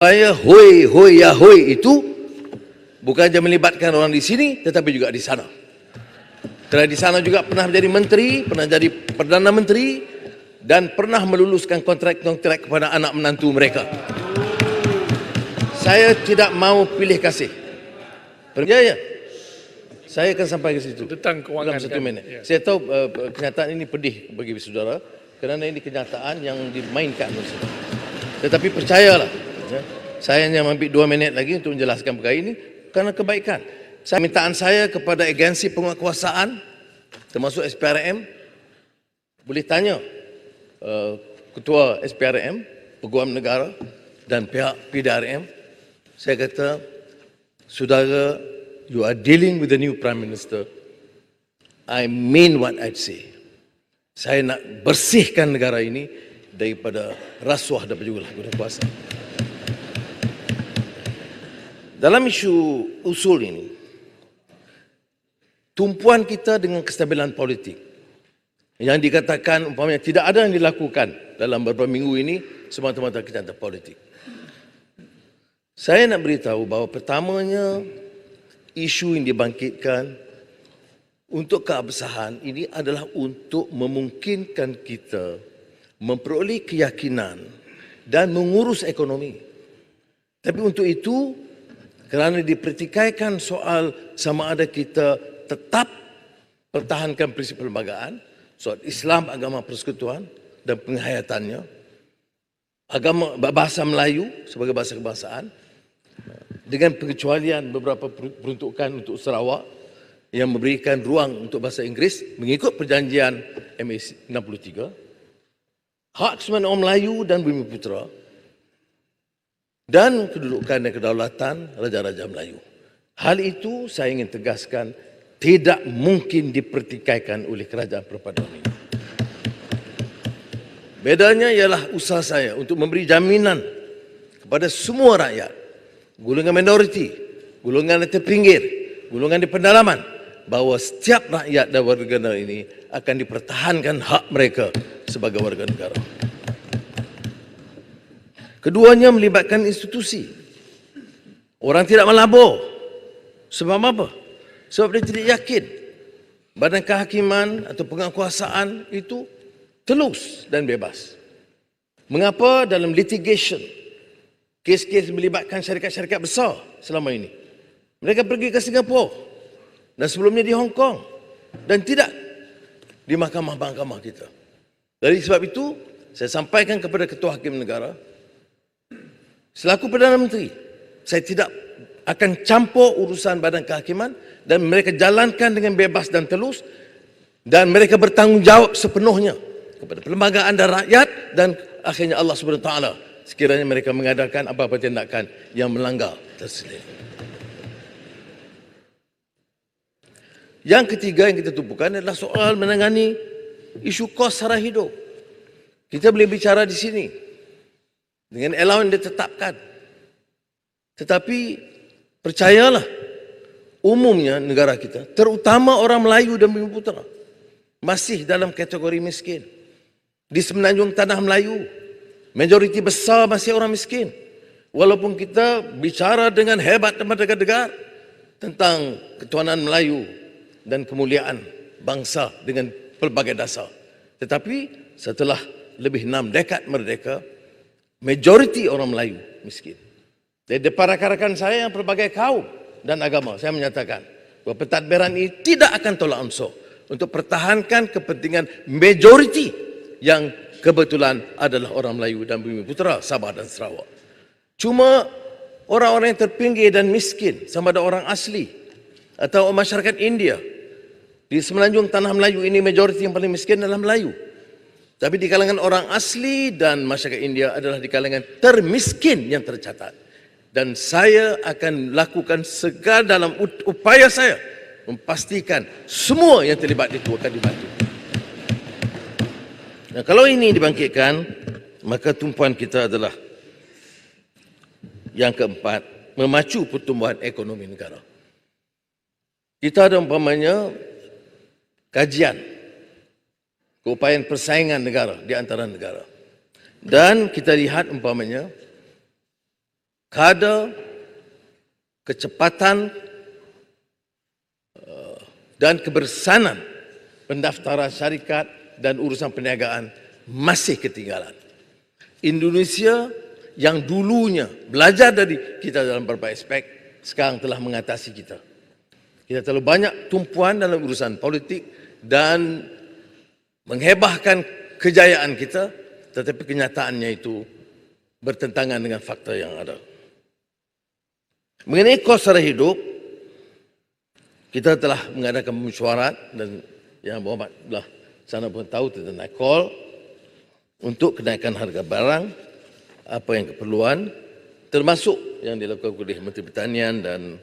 Saya hoi hoi ya hoi itu bukan saja melibatkan orang di sini tetapi juga di sana. Kerana di sana juga pernah menjadi menteri, pernah jadi perdana menteri dan pernah meluluskan kontrak-kontrak kepada anak menantu mereka. Saya tidak mau pilih kasih. Ya. Saya akan sampai ke situ tentang kewangan dalam 1 minit. Ya. Saya tahu kenyataan ini pedih bagi saudara kerana ini kenyataan yang dimainkan oleh saudara. Tetapi percayalah, ya, saya hanya ambil 2 minit lagi untuk menjelaskan perkara ini kerana kebaikan. Permintaan saya kepada agensi penguatkuasaan termasuk SPRM, boleh tanya ketua SPRM, Peguam Negara dan pihak PDRM. Saya kata, saudara, you are dealing with the new Prime Minister. I mean what I say. Saya nak bersihkan negara ini daripada rasuah dan penyalahgunaan kuasa. Dalam isu usul ini, tumpuan kita dengan kestabilan politik yang dikatakan umpamanya tidak ada yang dilakukan dalam beberapa minggu ini semata-mata kenyataan politik. Saya nak beritahu bahawa pertamanya isu yang dibangkitkan untuk keabsahan ini adalah untuk memungkinkan kita memperoleh keyakinan dan mengurus ekonomi. Tapi untuk itu, kerana dipertikaikan soal sama ada kita tetap pertahankan prinsip perlembagaan, soal Islam agama persekutuan dan penghayatannya, agama bahasa Melayu sebagai bahasa kebangsaan, dengan pengecualian beberapa peruntukan untuk Sarawak yang memberikan ruang untuk bahasa Inggeris mengikut perjanjian MA 63, hak kesemuanya orang Melayu dan Bumiputera, dan kedudukan dan kedaulatan Raja-Raja Melayu. Hal itu saya ingin tegaskan tidak mungkin dipertikaikan oleh kerajaan perpaduan ini. Bedanya ialah usaha saya untuk memberi jaminan kepada semua rakyat, golongan minoriti, golongan yang terpinggir, golongan di pedalaman, bahawa setiap rakyat dan warga negara ini akan dipertahankan hak mereka sebagai warga negara. Keduanya melibatkan institusi. Orang tidak melabur. Sebab apa? Sebab dia tidak yakin badan kehakiman atau penguatkuasaan itu telus dan bebas. Mengapa dalam litigation, kes-kes melibatkan syarikat-syarikat besar selama ini, mereka pergi ke Singapura dan sebelumnya di Hong Kong dan tidak di mahkamah-mahkamah kita. Dari sebab itu, saya sampaikan kepada Ketua Hakim Negara, selaku Perdana Menteri, saya tidak akan campur urusan badan kehakiman dan mereka jalankan dengan bebas dan telus dan mereka bertanggungjawab sepenuhnya kepada perlembagaan dan rakyat dan akhirnya Allah Subhanahu Wa Taala sekiranya mereka mengadakan apa-apa tindakan yang melanggar tersebut. Yang ketiga yang kita tumpukan adalah soal menangani isu kos sara hidup. Kita boleh bicara di sini dengan allowance yang ditetapkan. Tetapi percayalah, umumnya negara kita, terutama orang Melayu dan Bumiputera, masih dalam kategori miskin. Di semenanjung tanah Melayu, majoriti besar masih orang miskin. Walaupun kita bicara dengan hebat dan mendegar-degar tentang ketuhanan Melayu dan kemuliaan bangsa dengan pelbagai dasar. Tetapi setelah lebih 6 dekad merdeka, majoriti orang Melayu miskin. Dari depan rakan-rakan saya yang pelbagai kaum dan agama, saya menyatakan bahawa pentadbiran ini tidak akan tolak ansur untuk pertahankan kepentingan majoriti yang kebetulan adalah orang Melayu dan Bumiputera, Sabah dan Sarawak. Cuma orang-orang yang terpinggir dan miskin, sama ada orang asli atau masyarakat India, di semenanjung tanah Melayu ini majoriti yang paling miskin adalah Melayu. Tapi di kalangan orang asli dan masyarakat India adalah di kalangan termiskin yang tercatat. Dan saya akan lakukan segala dalam upaya saya memastikan semua yang terlibat itu akan dibantu. Nah, kalau ini dibangkitkan, maka tumpuan kita adalah yang keempat, memacu pertumbuhan ekonomi negara. Kita ada umpamanya kajian keupayaan persaingan negara di antara negara. Dan kita lihat umpamanya kadar, kecepatan dan kebersanan pendaftaran syarikat dan urusan perniagaan masih ketinggalan. Indonesia yang dulunya belajar dari kita dalam beberapa aspek, sekarang telah mengatasi kita. Kita terlalu banyak tumpuan dalam urusan politik dan menghebahkan kejayaan kita, tetapi kenyataannya itu bertentangan dengan fakta yang ada. Mengenai kos sara hidup, kita telah mengadakan mesyuarat dan yang berhormat belah sana pun tahu tentang NACOL untuk kenaikan harga barang, apa yang keperluan, termasuk yang dilakukan oleh Menteri Pertanian dan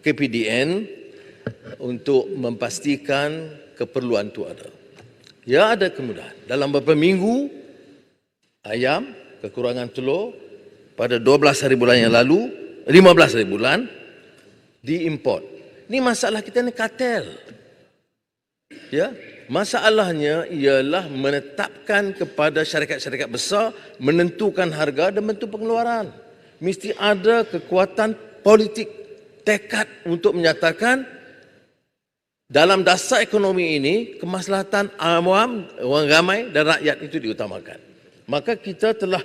KPDN untuk memastikan keperluan itu ada. Ya, ada kemudahan. Dalam beberapa minggu, ayam, kekurangan telur, pada 12 hari bulan yang lalu, 15 hari bulan, diimport. Ini masalah kita ni kartel. Ya, masalahnya ialah menetapkan kepada syarikat-syarikat besar menentukan harga dan bentuk pengeluaran. Mesti ada kekuatan politik, tekad untuk menyatakan dalam dasar ekonomi ini kemaslahatan awam, orang ramai dan rakyat itu diutamakan. Maka kita telah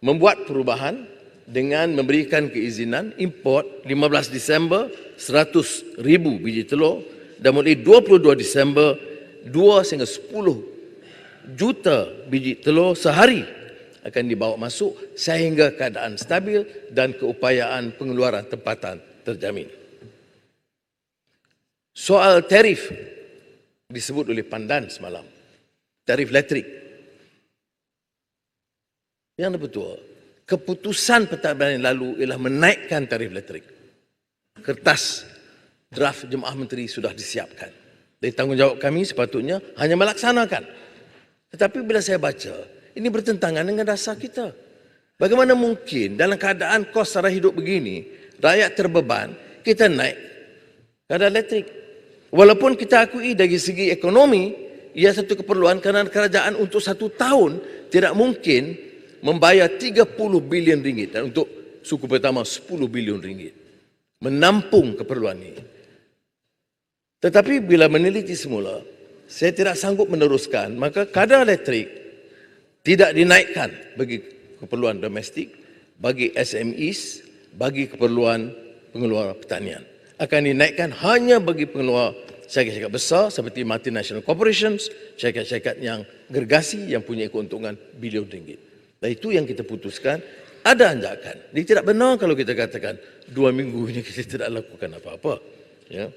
membuat perubahan dengan memberikan keizinan import 15 Disember 100,000 biji telur dan mulai 22 Disember 2 sehingga 10 juta biji telur sehari akan dibawa masuk sehingga keadaan stabil dan keupayaan pengeluaran tempatan terjamin. Soal tarif disebut oleh Pandan semalam, tarif elektrik. Yang betul, keputusan Pentadbiran yang lalu ialah menaikkan tarif elektrik. Kertas draft Jemaah Menteri sudah disiapkan. Dari tanggungjawab kami sepatutnya hanya melaksanakan. Tetapi bila saya baca, ini bertentangan dengan dasar kita. Bagaimana mungkin dalam keadaan kos sara hidup begini, rakyat terbeban, kita naik kadar elektrik. Walaupun kita akui dari segi ekonomi, ia satu keperluan kerana kerajaan untuk 1 tahun tidak mungkin membayar 30 bilion ringgit dan untuk suku pertama 10 bilion ringgit menampung keperluan ini. Tetapi bila meneliti semula, saya tidak sanggup meneruskan, maka kadar elektrik tidak dinaikkan bagi keperluan domestik, bagi SMEs, bagi keperluan pengeluaran pertanian. Akan dinaikkan hanya bagi pengeluar syarikat-syarikat besar seperti multinational corporations, syarikat-syarikat yang gergasi yang punya keuntungan bilion ringgit. Dan itu yang kita putuskan, ada anjakan. Dia tidak benar kalau kita katakan 2 minggu ini kita tidak lakukan apa-apa. Ya.